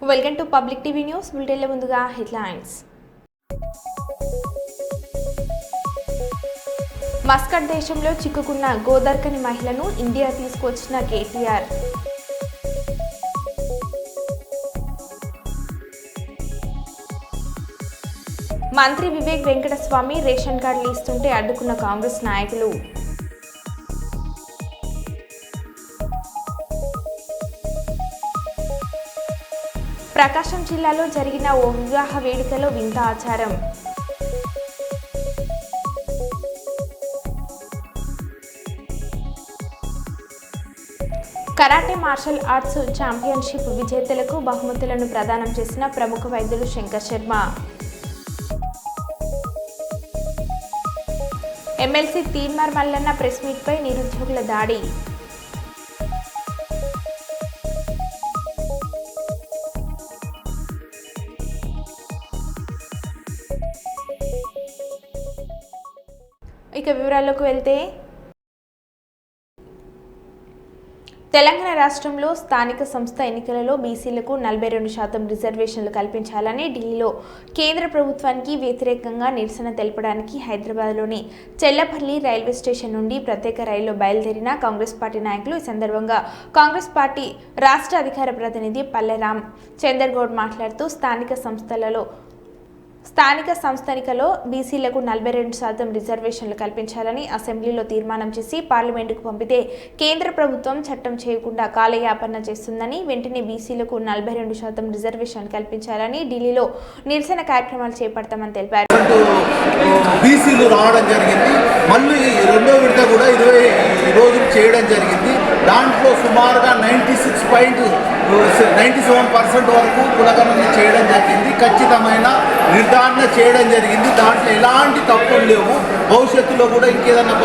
Welcome to public TV news. బులెటిన్ల ముందుగా headlines. Muscat దేశంలో చిక్కుకున్న గోదర్కని మహిళను ఇండియా తీసుకొచ్చిన కేటీఆర్. మంత్రి వివేక్ వెంకటస్వామి రేషన్ కార్డులు ఇస్తుంటే అడ్డుకున్న కాంగ్రెస్ నాయకులు. ప్రకాశం జిల్లాలో జరిగిన ఓ వివాహ వేడుకలో వింత ఆచారం. కరాటే మార్షల్ ఆర్ట్స్ ఛాంపియన్షిప్ విజేతలకు బహుమతులను ప్రదానం చేసిన ప్రముఖ వైద్యుడు శంకర్ శర్మ. ఎమ్మెల్సీ తీన్మార్ మల్లన్న ప్రెస్ మీట్పై నిరుద్యోగుల దాడి. ఇక వివరాల్లోకి వెళ్తే, తెలంగాణ రాష్ట్రంలో స్థానిక సంస్థ ఎన్నికలలో బీసీలకు 42% రిజర్వేషన్లు కల్పించాలని ఢిల్లీలో కేంద్ర ప్రభుత్వానికి వ్యతిరేకంగా నిరసన తెలపడానికి హైదరాబాద్లోని చెల్లపల్లి రైల్వే స్టేషన్ నుండి ప్రత్యేక రైల్లో బయలుదేరిన కాంగ్రెస్ పార్టీ నాయకులు. ఈ సందర్భంగా కాంగ్రెస్ పార్టీ రాష్ట్ర అధికార ప్రతినిధి పల్లె రామ్ చందర్గౌడ్ మాట్లాడుతూ స్థానిక సంస్థానికలో బీసీలకు 42% రిజర్వేషన్లు కల్పించాలని అసెంబ్లీలో తీర్మానం చేసి పార్లమెంటుకు పంపితే కేంద్ర ప్రభుత్వం చట్టం చేయకుండా కాలయాపన చేస్తుందని, వెంటనే బీసీలకు 42% రిజర్వేషన్లు కల్పించాలని ఢిల్లీలో నిరసన కార్యక్రమాలు చేపడతామని తెలిపారు. బీసీలు రావడం జరిగింది. మళ్ళీ రెండో విడత కూడా 20 రోజులు చేయడం జరిగింది. దాంట్లో సుమారుగా 97% వరకు కులగణన చేయడం జరిగింది. ఖచ్చితమైన నిర్ధారణ చేయడం జరిగింది. దాంట్లో ఎలాంటి తప్పులు లేవు. భవిష్యత్తులో కూడా ఇంకేదన్నా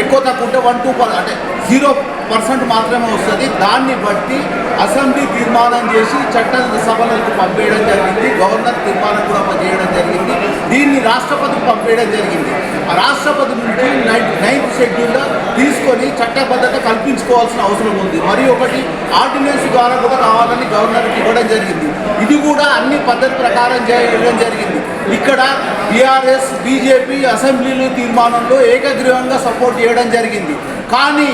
ఎక్కువ తక్కువ ఉంటే 1-2% అంటే 0% మాత్రమే వస్తుంది. దాన్ని బట్టి అసెంబ్లీ తీర్మానం చేసి చట్ట సభలకు పంపేయడం జరిగింది. గవర్నర్ తీర్మానం కూడా చేయడం జరిగింది. దీన్ని రాష్ట్రపతికి పంపేయడం జరిగింది. ఆ రాష్ట్రపతి నుంచి 9th షెడ్యూల్లో తీసుకొని చట్టబద్ధత కల్పించుకోవాల్సిన అవసరం ఉంది. మరి ఒకటి ఆర్డినెన్స్ ద్వారా కూడా కావాలని గవర్నర్కి ఇవ్వడం జరిగింది. ఇది కూడా అన్ని పద్ధతి ప్రకారం చేయడం జరిగింది. ఇక్కడ టీఆర్ఎస్ బీజేపీ అసెంబ్లీలు తీర్మానంలో ఏకగ్రీవంగా సపోర్ట్ చేయడం జరిగింది. కానీ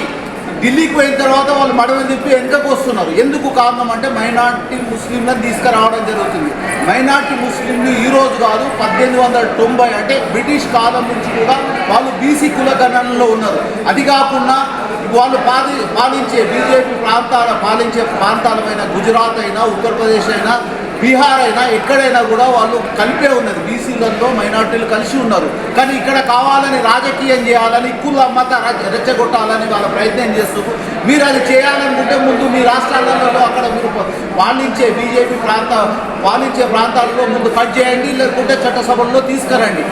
ఢిల్లీకి పోయిన తర్వాత వాళ్ళు మడవ తిప్పి వెనుకకు వస్తున్నారు. ఎందుకు కారణం అంటే మైనార్టీ ముస్లింలను తీసుకురావడం జరుగుతుంది. మైనార్టీ ముస్లింలు ఈరోజు కాదు, 1890 అంటే బ్రిటిష్ కాలం నుంచి కూడా వాళ్ళు బీసీ కులగణనలో ఉన్నారు. అది కాకుండా వాళ్ళు పాలించే బీజేపీ పాలించే ప్రాంతాలమైన గుజరాత్ అయినా, ఉత్తరప్రదేశ్ అయినా, బీహార్ అయినా ఎక్కడైనా కూడా వాళ్ళు కలిపే ఉన్నది. బీసీలలో మైనార్టీలు కలిసి ఉన్నారు. కానీ ఇక్కడ కావాలని రాజకీయం చేయాలని, కుల మత రెచ్చగొట్టాలని వాళ్ళ ప్రయత్నం చేస్తున్నారు. మీరు అది చేయాలనుకుంటే ముందు మీ రాష్ట్రాలలో అక్కడ మీరు పాలించే బీజేపీ పాలించే ప్రాంతాలలో ముందు కట్ చేయండి, లేకుంటే చట్టసభల్లో తీసుకురండి.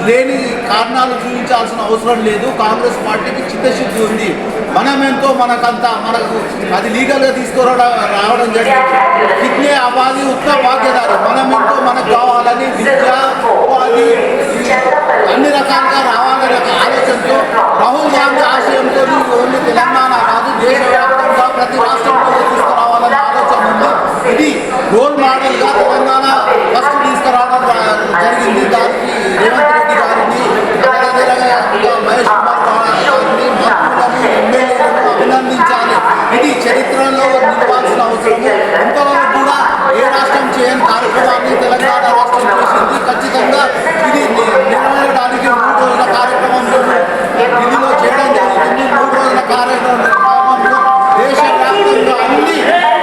లేని కారణాలు చూపించాల్సిన అవసరం లేదు. కాంగ్రెస్ పార్టీకి చిత్తశుద్ధి ఉంది. మనమెంతో మనకంతా మనకు అది లీగల్గా రావడం జరిగింది. కిడ్నీ ఆబాది ఉత్తమ భాగ్యదారు. మనమెంతో మనకు కావాలని విద్య, ఉపాధి అన్ని రకాలుగా రావాలనే ఆలోచనతో రాహుల్ గాంధీ ఆశయంతో ఓన్లీ తెలంగాణ కాదు, దేశవ్యాప్తంగా ప్రతి రాష్ట్రంలో తీసుకురావాలనే ఆలోచన ఉంది. ఇది రోల్ మోడల్గా తెలంగాణ ఫస్ట్ తీసుకురావడం జరిగింది. దానికి రేవంత్ రెడ్డి గారిని, మహేష్ కుమార్ గారిని, మంత్రులను, ఎమ్మెల్యేలను అభినందించాలి. ఇది చరిత్రలో నిలవాల్సిన అవసరము. ఇంతవరకు కూడా ఏ రాష్ట్రం చేయని కార్యక్రమాన్ని తెలంగాణ రాష్ట్రం చేసింది. ఖచ్చితంగా ఇది నిర్వహించడానికి 3 రోజుల కార్యక్రమంలో ఢిల్లీలో చేయడం జరుగుతుంది. 3 రోజుల కార్యక్రమంలో దేశవ్యాప్తంగా అన్ని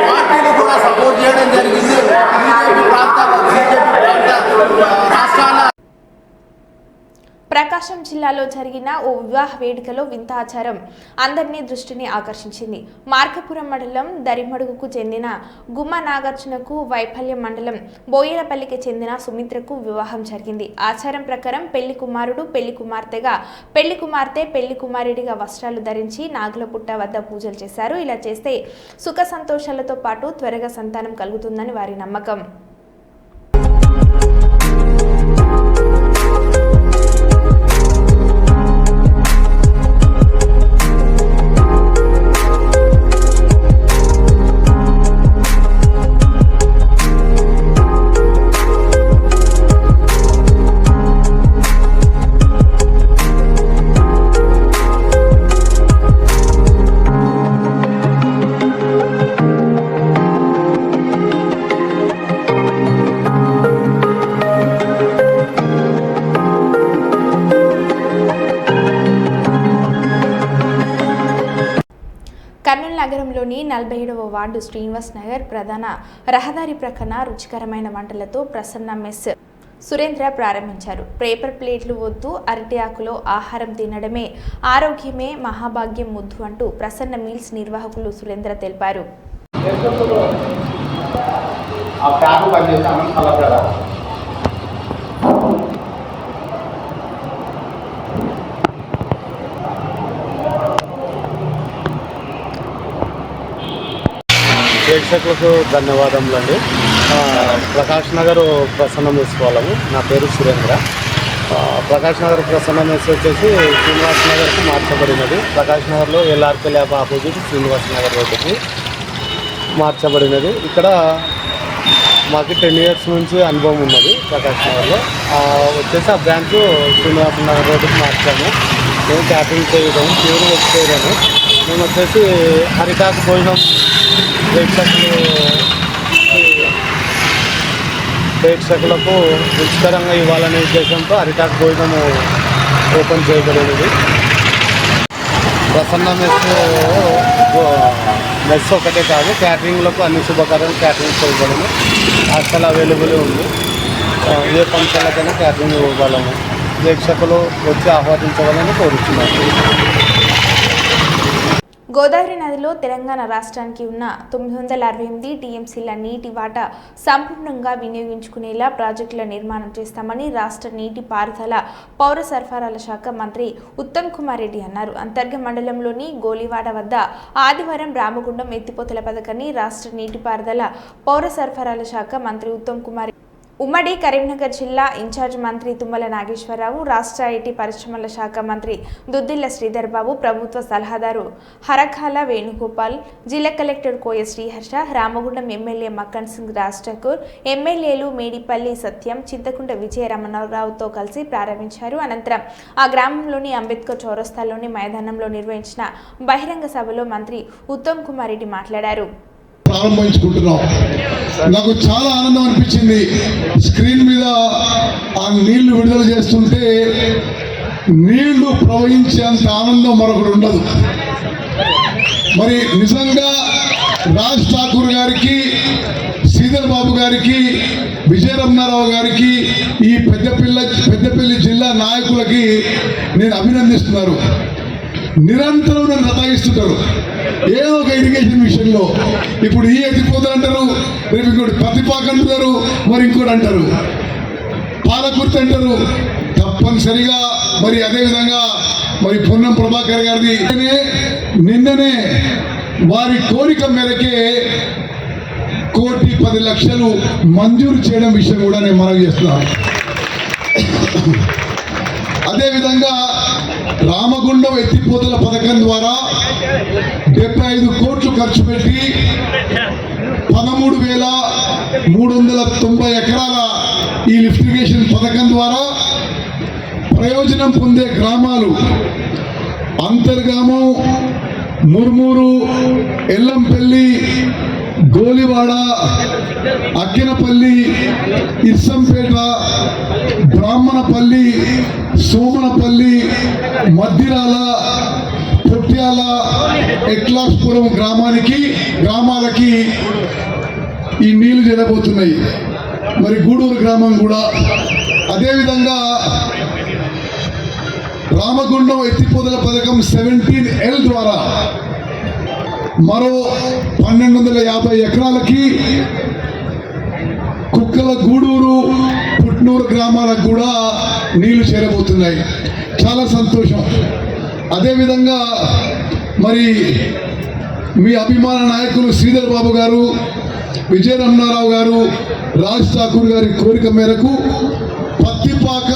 పార్టీలు కూడా సపోర్ట్ చేయడం జరిగింది. బీజేపీ ప్రాంత రాష్ట్రాల. ప్రకాశం జిల్లాలో జరిగిన ఓ వివాహ వేడుకలో వింత ఆచారం అందరినీ దృష్టిని ఆకర్షించింది. మార్కపురం మండలం దరిమడుగుకు చెందిన గుమ్మ నాగార్జునకు, వైఫల్యం మండలం బోయలపల్లికి చెందిన సుమిత్రకు వివాహం జరిగింది. ఆచారం ప్రకారం పెళ్లి కుమారుడు పెళ్లి కుమార్తెగా, పెళ్లి కుమార్తె పెళ్లి కుమారుడిగా వస్త్రాలు ధరించి నాగుల పుట్ట వద్ద పూజలు చేశారు. ఇలా చేస్తే సుఖ సంతోషాలతో పాటు త్వరగా సంతానం కలుగుతుందని వారి నమ్మకం. 47వ వార్డు శ్రీనివాస్ నగర్ ప్రధాన రహదారి ప్రక్కన రుచికరమైన వంటలతో ప్రసన్న మెస్ సురేంద్ర ప్రారంభించారు. పేపర్ ప్లేట్లు వద్దు, అరటి ఆకులో ఆహారం తినడమే ఆరోగ్యమే మహాభాగ్యం ముద్దు అంటూ ప్రసన్న మీల్స్ నిర్వాహకులు సురేంద్ర తెలిపారు. ప్రేక్షకులకు ధన్యవాదములండి. ప్రకాష్ నగర్ ప్రసన్న మెస్ వాళ్ళము. నా పేరు సురేంద్ర. ప్రకాష్ నగర్ ప్రసన్న మెస్ వచ్చేసి శ్రీనివాస్ నగర్కు మార్చబడినది. ప్రకాష్ నగర్లో ఎల్ఆర్కే ల్యాబ్ ఆపోజిట్ శ్రీనివాస్ నగర్ రోడ్డుకి మార్చబడినది. ఇక్కడ మాకు 10 years నుంచి అనుభవం ఉన్నది. ప్రకాష్ నగర్లో వచ్చేసి ఆ బ్రాంచ్ శ్రీనివాస్ నగర్ రోడ్డుకి మార్చాము. మేము క్యాటరింగ్ చేయడం, ప్యూర్ వెజ్ చేయడము. మేము వచ్చేసి అరిటాకు భోజనం ప్రేక్షకులకు రుచికరంగా ఇవ్వాలనే ఉద్దేశంతో అరిటాకు భోజనము ఓపెన్ చేయబడినది. ప్రసన్న మెస్ ఒకటే కాదు, క్యాటరింగ్లకు అన్ని శుభకార్యాలు క్యాటరింగ్ చేయబడిన హాస్టల్ అవైలబుల్ ఉంది. ఏ ఫంక్షన్లకైనా క్యాటరింగ్ ఇవ్వగలము. ప్రేక్షకులు వచ్చి ఆహ్వానించవాలని కోరుతున్నాను. గోదావరి నదిలో తెలంగాణ రాష్ట్రానికి ఉన్న 968 టీఎంసీల నీటి వాటా సంపూర్ణంగా వినియోగించుకునేలా ప్రాజెక్టుల నిర్మాణం చేస్తామని రాష్ట్ర నీటి పారుదల పౌర సరఫరాల శాఖ మంత్రి ఉత్తమ్ కుమార్ రెడ్డి అన్నారు. అంతర్గ మండలంలోని గోలివాడ వద్ద ఆదివారం రామగుండం ఎత్తిపోతల పథకాన్ని రాష్ట్ర నీటిపారుదల పౌర సరఫరాల శాఖ మంత్రి ఉత్తమ్ కుమార్ ఉమ్మడి కరీంనగర్ జిల్లా ఇన్ఛార్జ్ మంత్రి తుమ్మల నాగేశ్వరరావు, రాష్ట్ర ఐటీ పరిశ్రమల శాఖ మంత్రి దుద్దిల్ల శ్రీధర్ బాబు, ప్రభుత్వ సలహాదారు హరకాల వేణుగోపాల్, జిల్లా కలెక్టర్ కోయ శ్రీహర్ష, రామగుండం ఎమ్మెల్యే మక్కన్ సింగ్ రాజ్ ఠాకూర్, ఎమ్మెల్యేలు మేడిపల్లి సత్యం, చింతకుంట విజయ రమణారావుతో కలిసి ప్రారంభించారు. అనంతరం ఆ గ్రామంలోని అంబేద్కర్ చౌరస్తాలోని మైదానంలో నిర్వహించిన బహిరంగ సభలో మంత్రి ఉత్తమ్ కుమార్ రెడ్డి మాట్లాడారు. ప్రారంభించుకుంటున్నాం. నాకు చాలా ఆనందం అనిపించింది. స్క్రీన్ మీద ఆ నీళ్లు విడుదల చేస్తుంటే నీళ్లు ప్రవహించేంత ఆనందం మరొకటి ఉండదు. మరి నిజంగా రాజ్ ఠాకూర్ గారికి, శ్రీధర్ బాబు గారికి, విజయ రమణారావు గారికి, ఈ పెద్దపల్లి జిల్లా నాయకులకి నేను అభినందిస్తున్నారు. నిరంతరం నన్ను సతాయిస్తుంటారు ఏదో ఒక ఇరిగేషన్ విషయంలో. ఇప్పుడు ఈ ఎత్తిపోతలు అంటారు, రేపు ఇంకోటి పత్తిపాక అంటారు, మరి ఇంకోటి అంటారు, పాలకుర్తి అంటారు. తప్పనిసరిగా మరి అదేవిధంగా మరి పొన్నం ప్రభాకర్ గారిది నిన్ననే వారి కోరిక మేరకే 1,10,00,000 మంజూరు చేయడం విషయం కూడా నేను మనవి చేస్తున్నాను. అదేవిధంగా రామగుండం ఎత్తిపోతల పథకం ద్వారా 75 కోట్లు ఖర్చు పెట్టి 13,390 ఎకరాల ఈ లిఫ్ట్ ఇరిగేషన్ పథకం ద్వారా ప్రయోజనం పొందే గ్రామాలు అంతర్గామం, ముర్మూరు, ఎల్లంపల్లి, గోలివాడ, అక్కినపల్లి, ఇర్సంపేట, బ్రాహ్మణపల్లి, సోమనపల్లి, మద్దిరాల, పొట్యాల, ఎట్లాస్పురం గ్రామాలకి ఈ నీళ్లు చేరబోతున్నాయి. మరి గూడూరు గ్రామం కూడా అదేవిధంగా రామగుండం ఎత్తిపోతల పథకం 17L ద్వారా మరో 1,250 ఎకరాలకి కుక్కల గూడూరు, పుట్నూరు గ్రామాలకు కూడా నీళ్లు చేరబోతున్నాయి. చాలా సంతోషం. అదేవిధంగా మరి మీ అభిమాన నాయకులు శ్రీధర్ బాబు గారు, విజయ రమణారావు గారు, రాజ్ ఠాకూర్ గారి కోరిక మేరకు పత్తిపాక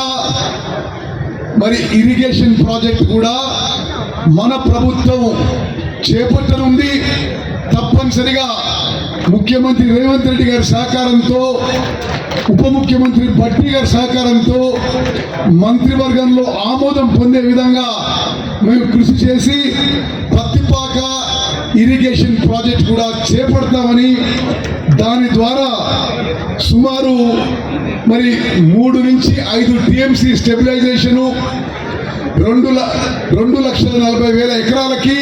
మరి ఇరిగేషన్ ప్రాజెక్ట్ కూడా మన ప్రభుత్వం చేపట్టనుంది. తప్పనిసరిగా ముఖ్యమంత్రి రేవంత్ రెడ్డి గారి సహకారంతో, ఉప ముఖ్యమంత్రి భట్టి గారి సహకారంతో మంత్రివర్గంలో ఆమోదం పొందే విధంగా మేము కృషి చేసి పత్తిపాక ఇరిగేషన్ ప్రాజెక్ట్ కూడా చేపడతామని, దాని ద్వారా సుమారు మరి 3 నుంచి 5 టీఎంసీ స్టెబిలైజేషను, 2,40,000 ఎకరాలకి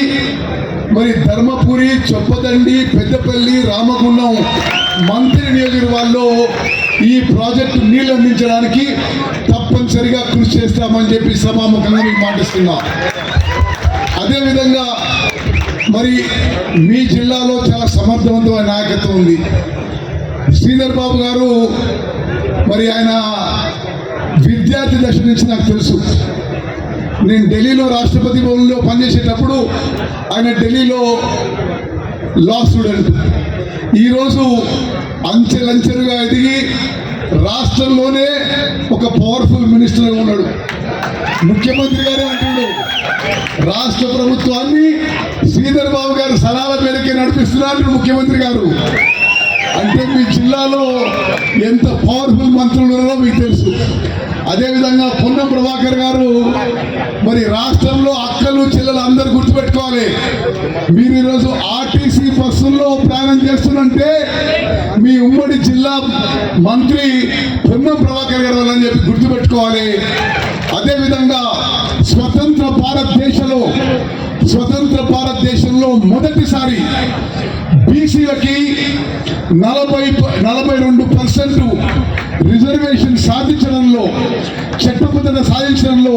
మరి ధర్మపురి, చొప్పదండి, పెద్దపల్లి, రామగుండం మంత్రి నియోజకవర్గాల్లో ఈ ప్రాజెక్టు నీళ్లు అందించడానికి తప్పనిసరిగా కృషి చేస్తామని చెప్పి సభాముఖంగా మీకు మాటిస్తున్నా. అదేవిధంగా మరి మీ జిల్లాలో చాలా సమర్థవంతమైన నాయకత్వం ఉంది. శ్రీధర్ బాబు గారు మరి ఆయన విద్యార్థి దశ నుంచి నాకు తెలుసు. నేను ఢిల్లీలో రాష్ట్రపతి భవన్లో పనిచేసేటప్పుడు ఆయన ఢిల్లీలో లా స్టూడెంట్. ఈరోజు అంచెలంచెలుగా ఎదిగి రాష్ట్రంలోనే ఒక పవర్ఫుల్ మినిస్టర్గా ఉన్నాడు. ముఖ్యమంత్రి గారే అంటున్నాడు, రాష్ట్ర ప్రభుత్వాన్ని శ్రీధర్ బాబు గారు సలహాల మేరకే నడిపిస్తున్నారు ముఖ్యమంత్రి గారు. అంటే మీ జిల్లాలో ఎంత పవర్ఫుల్ మంత్రులు ఉన్నారో మీకు తెలుసు. అదేవిధంగా పొన్నం ప్రభాకర్ గారు మరి రాష్ట్రంలో అక్కలు చెల్లెలు అందరూ గుర్తుపెట్టుకోవాలి. మీరు ఈరోజు ఆర్టీసీ బస్సుల్లో ప్రయాణం చేస్తున్నంటే మీ ఉమ్మడి జిల్లా మంత్రి పొన్నం ప్రభాకర్ గారు అని చెప్పి గుర్తుపెట్టుకోవాలి. అదేవిధంగా స్వతంత్ర భారతదేశంలో మొదటిసారి బీసీలకి 42% రిజర్వేషన్ సాధించడంలో, చట్టబద్ధత సాధించడంలో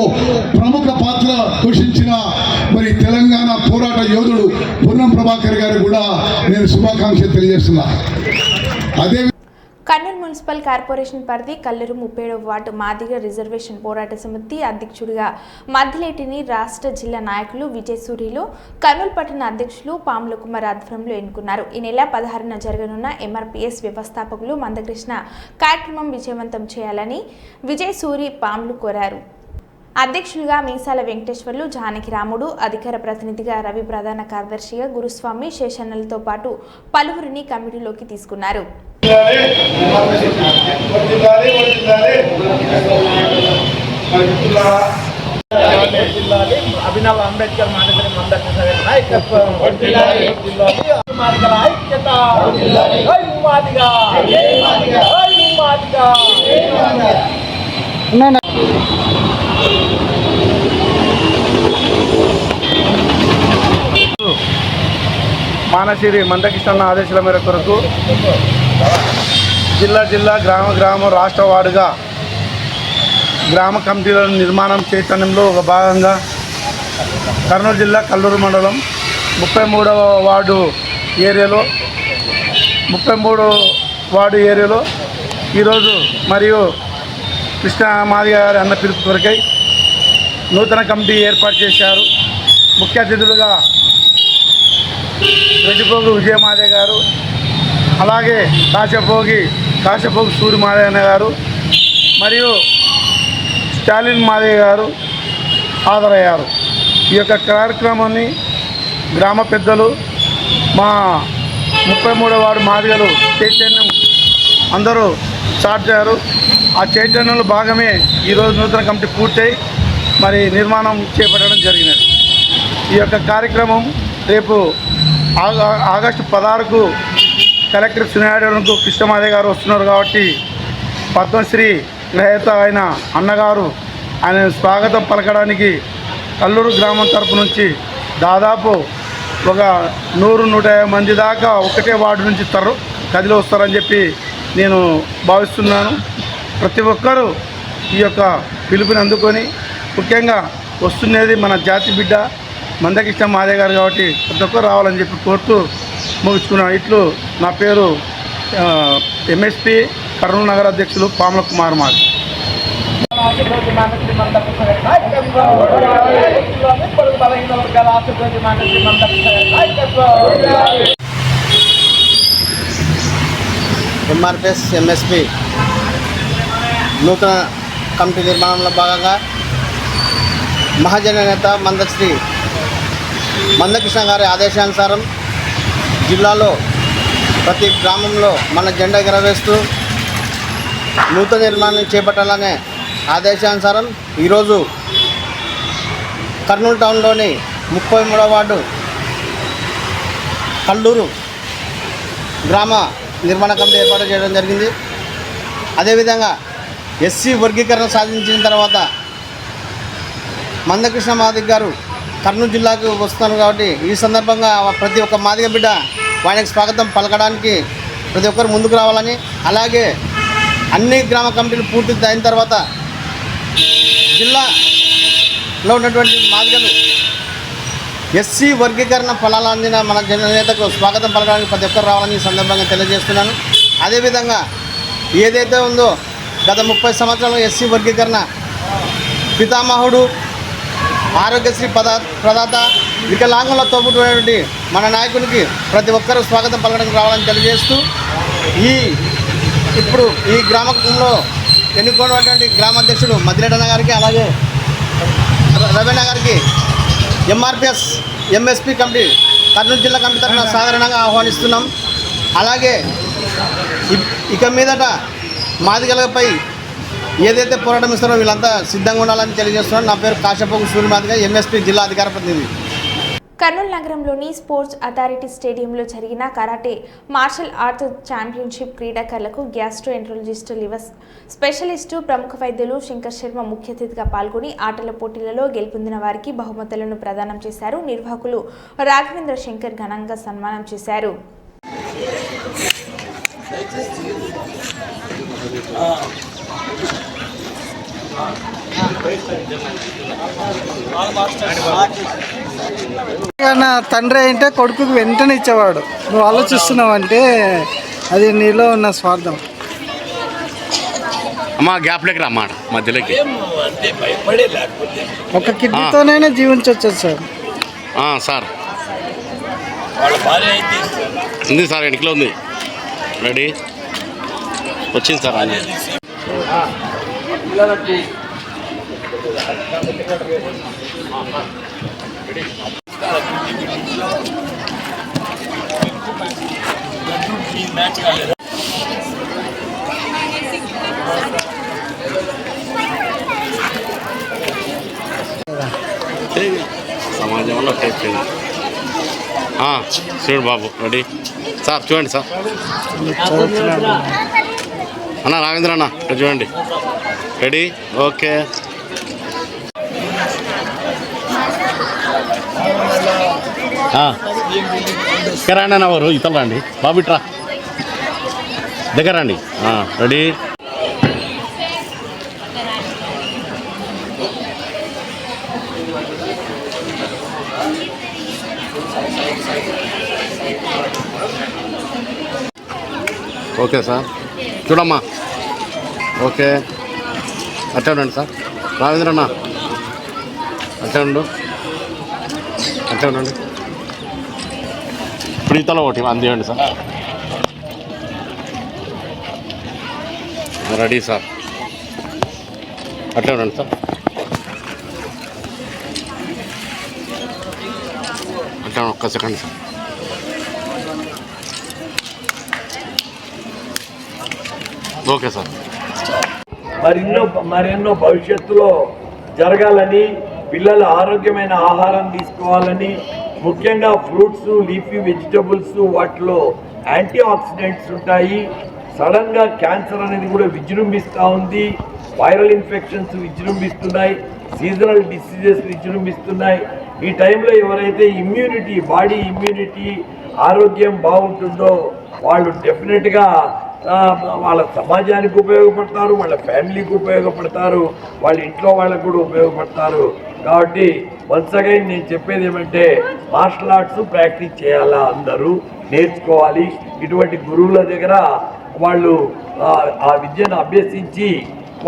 ప్రముఖ పాత్ర పోషించిన మరి తెలంగాణ పోరాట యోధుడు పొన్నం ప్రభాకర్ గారు కూడా నేను శుభాకాంక్షలు తెలియజేస్తున్నా. అదే కర్నూలు మున్సిపల్ కార్పొరేషన్ పరిధి కల్లూరు 37వ వార్డు మాదిగ రిజర్వేషన్ పోరాట సమితి అధ్యక్షుడిగా మద్దిలేటిని రాష్ట్ర జిల్లా నాయకులు విజయ్ సూరిలు, కర్నూలు పట్టణ అధ్యక్షులు పాముల కుమార్ ఆధ్వర్యంలో ఎన్నుకున్నారు. ఈ నెల 16న జరగనున్న ఎంఆర్పీఎస్ వ్యవస్థాపకులు మందకృష్ణ కార్యక్రమం విజయవంతం చేయాలని విజయ్ సూరి పాములు కోరారు. అధ్యక్షులుగా మీసాల వెంకటేశ్వర్లు, జానకిరాముడు, అధికార ప్రతినిధిగా రవి, ప్రధాన కార్యదర్శిగా గురుస్వామి, శేషన్నలతో పాటు పలువురిని కమిటీలోకి తీసుకున్నారు. అభినవ్ అంబేద్కర్ మానసిక మందకృష్ణ నాయకత్వం. మానసిరి మందకృష్ణ ఆదేశాల మేర కొరకు జిల్లా గ్రామ రాష్ట్ర వార్డుగా గ్రామ కమిటీల నిర్మాణం చైతన్యంలో ఒక భాగంగా కర్నూలు జిల్లా కల్లూరు మండలం 33వ వార్డు ఏరియాలో ఈరోజు మరియు కృష్ణ మాదిగ గారి అన్న పిలుపు కొరకై నూతన కమిటీ ఏర్పాటు చేశారు. ముఖ్య అతిథులుగా రెడ్డిపోగు విజయమాదే గారు, అలాగే కాశపోగు సూరి మాదయ్య గారు మరియు స్టాలిన్ మాదయ్య గారు హాజరయ్యారు. ఈ యొక్క కార్యక్రమాన్ని గ్రామ పెద్దలు, మా 33వ వార్డు మాదిగలు చైతన్యం అందరూ స్టార్ట్ చేశారు. ఆ చైతన్యంలో భాగమే ఈరోజు నూతన కమిటీ పూర్తయి మరి నిర్మాణం చేపట్టడం జరిగినది. ఈ యొక్క కార్యక్రమం రేపు ఆగస్టు 16కు కలెక్టర్ శ్రీనారాయణకు కృష్ణమాదయ్య గారు వస్తున్నారు కాబట్టి పద్మశ్రీ గ్రహీత అయిన అన్నగారు ఆయన స్వాగతం పలకడానికి కల్లూరు గ్రామం తరపు నుంచి దాదాపు ఒక 100-150 మంది దాకా ఒకటే వార్డు నుంచి కదిలి వస్తారని చెప్పి నేను భావిస్తున్నాను. ప్రతి ఒక్కరూ ఈ యొక్క పిలుపుని అందుకొని, ముఖ్యంగా వస్తున్నది మన జాతి బిడ్డ మందకృష్ణ మాదయ్య గారు కాబట్టి ప్రతి ఒక్కరు రావాలని చెప్పి కోరుతూ ముగించుకున్నాను. ఇట్లు నా పేరు ఎంఎస్పీ కర్నూలు నగర అధ్యక్షులు పాముల కుమార్ మాది. ఎంఆర్పిఎస్ ఎంఎస్పి నూతన కమిటీ నిర్మాణంలో భాగంగా మహాజన నేత మందశ్రీ మందకృష్ణ గారి ఆదేశానుసారం జిల్లాలో ప్రతి గ్రామంలో మన జెండా ఎగరవేస్తూ నూతన నిర్మాణం చేపట్టాలనే ఆదేశానుసారం ఈరోజు కర్నూలు టౌన్లోని 33వ వార్డు కల్లూరు గ్రామ నిర్మాణ కమిటీ ఏర్పాటు చేయడం జరిగింది. అదేవిధంగా ఎస్సీ వర్గీకరణ సాధించిన తర్వాత మందకృష్ణ మాదిగ గారు కర్నూలు జిల్లాకు వస్తున్నారు కాబట్టి ఈ సందర్భంగా ప్రతి ఒక్క మాదిగ బిడ్డ వారికి స్వాగతం పలకడానికి ప్రతి ఒక్కరు ముందుకు రావాలని, అలాగే అన్ని గ్రామ కమిటీలు పూర్తి అయిన తర్వాత జిల్లాలో ఉన్నటువంటి మాదిగలు ఎస్సీ వర్గీకరణ ఫలాలు అందిన మన జననేతకు స్వాగతం పలకడానికి ప్రతి ఒక్కరు రావాలని ఈ సందర్భంగా తెలియజేస్తున్నాను. అదేవిధంగా ఏదైతే ఉందో గత 30 సంవత్సరాలు ఎస్సీ వర్గీకరణ పితామహుడు, ఆరోగ్యశ్రీ ప్రదాత, వికలాంగుల తోబుట్టున్నటువంటి మన నాయకునికి ప్రతి ఒక్కరూ స్వాగతం పలకడానికి రావాలని తెలియజేస్తూ ఇప్పుడు ఈ గ్రామంలో ఎన్నుకున్నటువంటి గ్రామాధ్యక్షుడు మద్దిరెడ్డి గారికి, అలాగే రవీణ గారికి ఎంఆర్పిఎస్ ఎంఎస్పి కమిటీ కర్నూలు జిల్లా కమిటీ తరఫున సాధారణంగా ఆహ్వానిస్తున్నాం. అలాగే ఇక మీదట మాదిగలపై ఏదైతే పోరాటం ఇస్తారో వీళ్ళంతా సిద్ధంగా ఉండాలని తెలియజేస్తున్నాను. నా పేరు కాశపోగు సూర్య మాదిగ, ఎంఎస్పి జిల్లా అధికార ప్రతినిధి. కర్నూలు నగరంలోని స్పోర్ట్స్ అథారిటీ స్టేడియంలో జరిగిన కరాటే మార్షల్ ఆర్ట్స్ ఛాంపియన్షిప్ క్రీడాకారులకు గ్యాస్ట్రోఎంట్రాలజిస్ట్, లివర్ స్పెషలిస్టు, ప్రముఖ వైద్యులు శంకర్ శర్మ ముఖ్య అతిథిగా పాల్గొని ఆటల పోటీలలో గెలుపొందిన వారికి బహుమతులను ప్రదానం చేశారు. నిర్వాహకులు రాఘవేంద్ర శంకర్ ఘనంగా సన్మానం చేశారు. నా తండ్రి అంటే కొడుకుకి వెంటనే ఇచ్చేవాడు. నువ్వు ఆలోచిస్తున్నావు అంటే అది నీలో ఉన్న స్వార్థం. అమ్మా గ్యాప్లోకి రమ్మా మధ్యలోకి. ఒక కిడ్నీతోనైనా జీవించవచ్చు సార్. సార్ ఉంది సార్, వెనకలో ఉంది. రెడీ వచ్చింది సార్. సమాజంలో చూడు బాబు. రెడీ సార్, చూడండి సార్. అన్న రాఘవేంద్ర అన్న ఇక్కడ చూడండి. Ready okay. ఇక్కడ రండి అన్న, వారు ఇతలు రండి బాబు, ఇట్రా దగ్గర రండి. Ready okay sir. చూడమ్మా ఓకే. అట్లా ఉండండి సార్. రావేంద్ర అన్న అట్లా ఉండు, అట్లా ఉండండి. ఇప్పుడు ఈతలో ఒకటి అందివ్వండి సార్. Ready sir. అట్లా ఉండండి సార్. అట్లా ఒక్క సెకండ్ సార్. Okay sir. మరెన్నో భవిష్యత్తులో జరగాలని, పిల్లలు ఆరోగ్యమైన ఆహారం తీసుకోవాలని, ముఖ్యంగా ఫ్రూట్స్, లీఫీ వెజిటబుల్స్ వాటిలో యాంటీ ఆక్సిడెంట్స్ ఉంటాయి. సడన్గా క్యాన్సర్ అనేది కూడా విజృంభిస్తూ ఉంది. వైరల్ ఇన్ఫెక్షన్స్ విజృంభిస్తున్నాయి, సీజనల్ డిసీజెస్ విజృంభిస్తున్నాయి. ఈ టైంలో ఎవరైతే బాడీ ఇమ్యూనిటీ ఆరోగ్యం బాగుంటుందో వాళ్ళు డెఫినెట్గా వాళ్ళ సమాజానికి ఉపయోగపడతారు, వాళ్ళ ఫ్యామిలీకి ఉపయోగపడతారు, వాళ్ళ ఇంట్లో వాళ్ళకు కూడా ఉపయోగపడతారు. కాబట్టి వన్స్ అగైన్ నేను చెప్పేది ఏమంటే మార్షల్ ఆర్ట్స్ ప్రాక్టీస్ చేయాలా, అందరూ నేర్చుకోవాలి. ఇటువంటి గురువుల దగ్గర వాళ్ళు ఆ విద్యను అభ్యసించి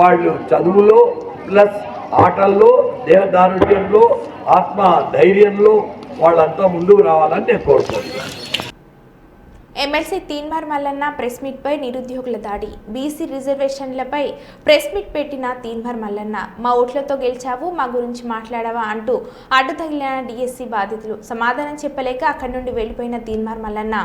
వాళ్ళు చదువులో ప్లస్ ఆటల్లో, దేహదారుఢ్యంలో, ఆత్మ ధైర్యంలో వాళ్ళంతా ముందుకు రావాలని నేను కోరుకుంటున్నాను. ఎమ్మెల్సీ తీన్మార్ మల్లన్న ప్రెస్ మీట్పై నిరుద్యోగుల దాడి. బీసీ రిజర్వేషన్లపై ప్రెస్ మీట్ పెట్టిన తీన్మార్ మల్లన్న, మా ఓట్లతో గెలిచావు, మా గురించి మాట్లాడావా అంటూ అడ్డు తగిలిన డిఎస్సీ బాధితులు. సమాధానం చెప్పలేక అక్కడి నుండి వెళ్లిపోయిన తీన్మార్ మల్లన్న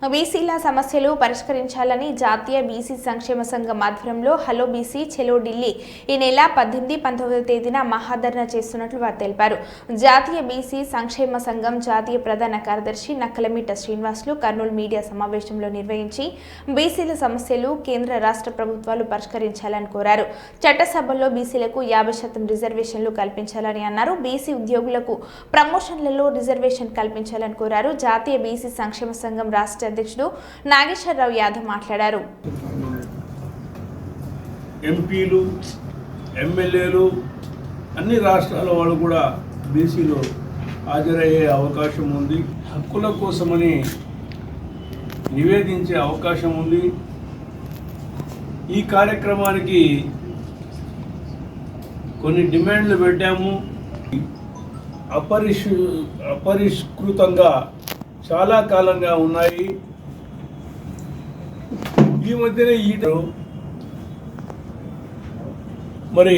బీసీల సమస్యలు పరిష్కరించాలని జాతీయ బీసీ సంక్షేమ సంఘం ఆధ్వర్యంలో హలో బీసీ చెలో ఢిల్లీ ఈ నెల 18, 19వ తేదీన మహాధర్నా చేస్తున్నట్లు వారు తెలిపారు. జాతీయ బీసీ సంక్షేమ సంఘం జాతీయ ప్రధాన కార్యదర్శి నక్కలమిట శ్రీనివాసులు కర్నూలు మీడియా సమావేశంలో నిర్వహించి బీసీల సమస్యలు కేంద్ర రాష్ట్ర ప్రభుత్వాలు పరిష్కరించాలని కోరారు. చట్టసభల్లో బీసీలకు 50% రిజర్వేషన్లు కల్పించాలని అన్నారు. బీసీ ఉద్యోగులకు ప్రమోషన్లలో రిజర్వేషన్ కల్పించాలని కోరారు. జాతీయ బీసీ సంక్షేమ సంఘం రాష్ట్ర అధ్యక్షుడు నాగేశ్వరరావు యాదవ్ మాట్లాడారు. ఎంపీలు, ఎమ్మెల్యేలు అన్ని రాష్ట్రాల వాళ్ళు కూడా బీసీలో హాజరయ్యే అవకాశం ఉంది. హక్కుల కోసమని నివేదించే అవకాశం ఉంది. ఈ కార్యక్రమానికి కొన్ని డిమాండ్లు పెట్టాము. అపరిష్కృతంగా చాలా కాలంగా ఉన్నాయి. ఈ మధ్యనే మరి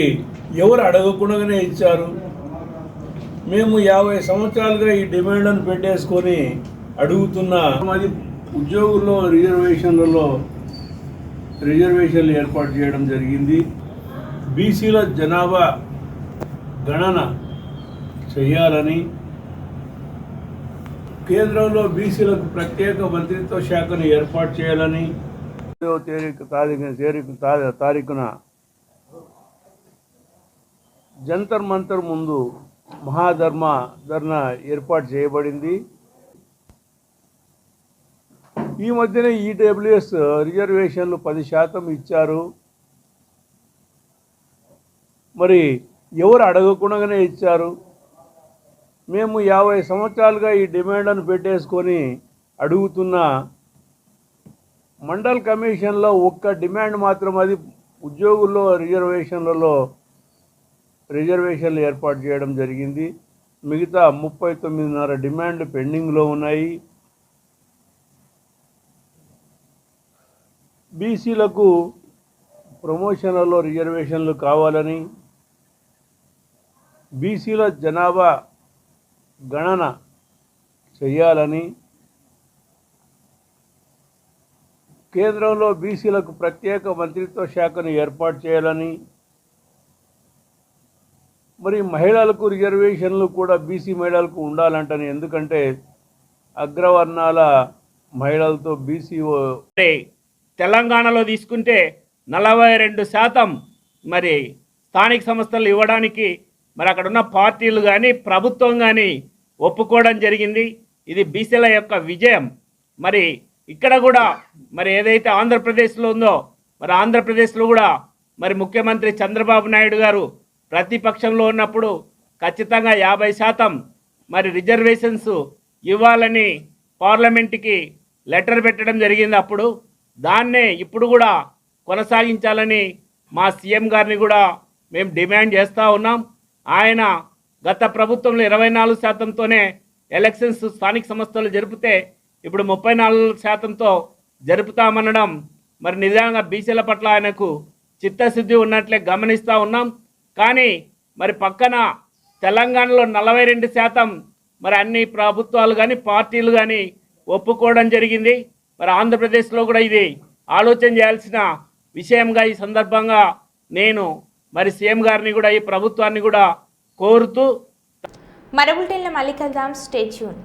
ఎవరు అడగకుండానే ఇచ్చారు. మేము 50 సంవత్సరాలుగా ఈ డిమాండ్లను పెట్టేసుకొని అడుగుతున్నా. అది ఉద్యోగుల్లో రిజర్వేషన్లు ఏర్పాటు చేయడం జరిగింది. బీసీల జనాభా గణన చేయాలని, కేంద్రంలో బీసీలకు ప్రత్యేక మంత్రిత్వ శాఖను ఏర్పాటు చేయాలని, 10వ తారీఖున జంతర్ మంతర్ ముందు ధర్నా ఏర్పాటు చేయబడింది. ఈ మధ్యనే ఈడబ్ల్యూఎస్ రిజర్వేషన్లు 10% ఇచ్చారు. మరి ఎవరు అడగకుండానే ఇచ్చారు. మేము 50 సంవత్సరాలుగా ఈ డిమాండ్లను పెట్టేసుకొని అడుగుతున్న మండల్ కమిషన్లో ఒక్క డిమాండ్ మాత్రం, అది ఉద్యోగుల్లో రిజర్వేషన్లు ఏర్పాటు చేయడం జరిగింది. మిగతా 39.5 డిమాండ్లు పెండింగ్లో ఉన్నాయి. బీసీలకు ప్రమోషన్లలో రిజర్వేషన్లు కావాలని, బీసీల జనాభా గణన చేయాలని, కేంద్రంలో బీసీలకు ప్రత్యేక మంత్రిత్వ శాఖను ఏర్పాటు చేయాలని, మరి మహిళలకు రిజర్వేషన్లు కూడా బీసీ మహిళలకు ఉండాలంటని. ఎందుకంటే అగ్రవర్ణాల మహిళలతో బీసీ తెలంగాణలో తీసుకుంటే 42% మరి స్థానిక సంస్థలు ఇవ్వడానికి మరి అక్కడ ఉన్న పార్టీలు కానీ ప్రభుత్వం కానీ ఒప్పుకోవడం జరిగింది. ఇది బీసీల యొక్క విజయం. మరి ఇక్కడ కూడా మరి ఏదైతే ఆంధ్రప్రదేశ్లో ఉందో, మరి ఆంధ్రప్రదేశ్లో కూడా మరి ముఖ్యమంత్రి చంద్రబాబు నాయుడు గారు ప్రతిపక్షంలో ఉన్నప్పుడు ఖచ్చితంగా 50% మరి రిజర్వేషన్స్ ఇవ్వాలని పార్లమెంట్కి లెటర్ పెట్టడం జరిగింది. అప్పుడు దాన్నే ఇప్పుడు కూడా కొనసాగించాలని మా సీఎం గారిని కూడా మేము డిమాండ్ చేస్తూ ఉన్నాం. ఆయన గత ప్రభుత్వంలో 24%తోనే ఎలక్షన్స్ స్థానిక సంస్థలు జరిపితే ఇప్పుడు 34%తో జరుపుతామనడం మరి నిజంగా బీసీల పట్ల ఆయనకు చిత్తశుద్ధి ఉన్నట్లే గమనిస్తూ ఉన్నాం. కానీ మరి పక్కన తెలంగాణలో 42% మరి అన్ని ప్రభుత్వాలు కానీ పార్టీలు కానీ ఒప్పుకోవడం జరిగింది. మరి ఆంధ్రప్రదేశ్లో కూడా ఇది ఆలోచన చేయాల్సిన విషయంగా ఈ సందర్భంగా నేను మరి సీఎం గారిని కూడా ఈ ప్రభుత్వాన్ని కూడా కోరుతూ మరో బులెటిన్లో మళ్ళీ కలుద్దాం. Stay tune.